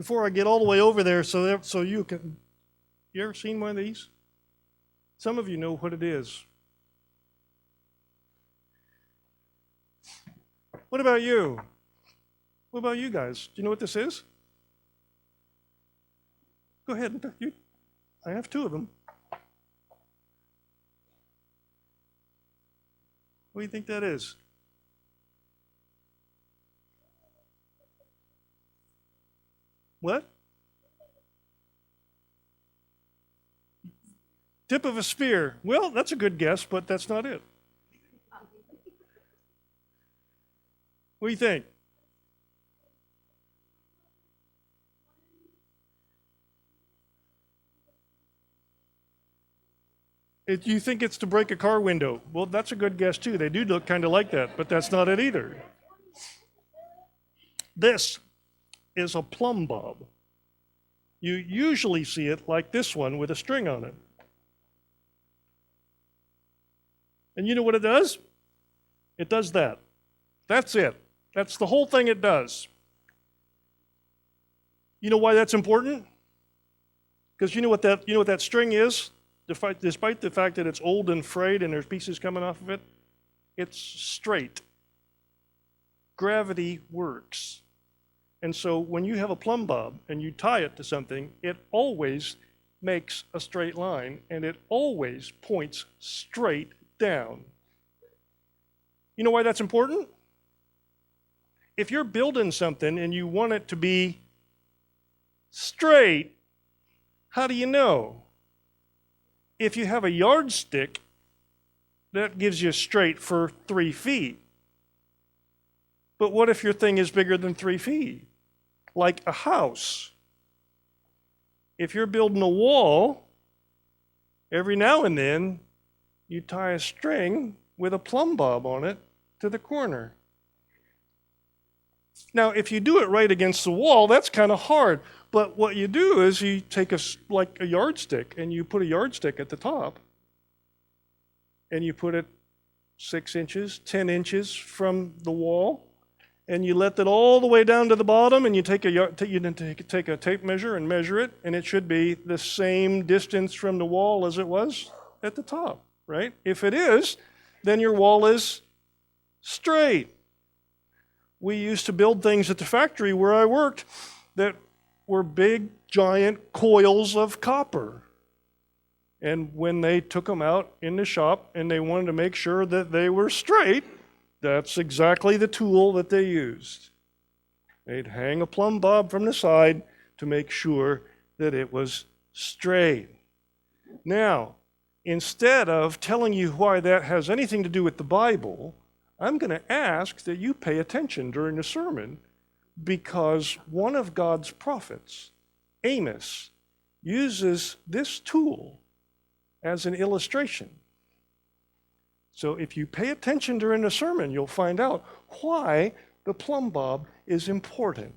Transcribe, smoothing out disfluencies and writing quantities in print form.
before I get all the way over there so you can, you ever seen one of these? Some of you know what it is. What about you? What about you guys? Do you know what this is? Go ahead. I have two of them. What do you think that is? What? Tip of a spear. Well, that's a good guess, but that's not it. What do you think? You think it's to break a car window? Well, that's a good guess too. They do look kind of like that, but that's not it either. This is a plumb bob. You usually see it like this one with a string on it. And you know what it does? It does that. That's it. That's the whole thing it does. You know why that's important? Because you know what that string is? Despite the fact that it's old and frayed and there's pieces coming off of it, it's straight. Gravity works. And so when you have a plumb bob and you tie it to something, it always makes a straight line and it always points straight down. You know why that's important? If you're building something and you want it to be straight, how do you know? If you have a yardstick, that gives you straight for 3 feet. But what if your thing is bigger than 3 feet? Like a house. If you're building a wall, every now and then you tie a string with a plumb bob on it to the corner. Now, if you do it right against the wall, that's kind of hard. But what you do is you take like a yardstick and you put a yardstick at the top and you put it 6 inches, 10 inches from the wall and you let it all the way down to the bottom and you take a tape measure and measure it and it should be the same distance from the wall as it was at the top, right? If it is, then your wall is straight. We used to build things at the factory where I worked that were big, giant coils of copper. And when they took them out in the shop and they wanted to make sure that they were straight, that's exactly the tool that they used. They'd hang a plumb bob from the side to make sure that it was straight. Now, instead of telling you why that has anything to do with the Bible, I'm going to ask that you pay attention during the sermon because one of God's prophets, Amos, uses this tool as an illustration. So if you pay attention during the sermon, you'll find out why the plumb bob is important.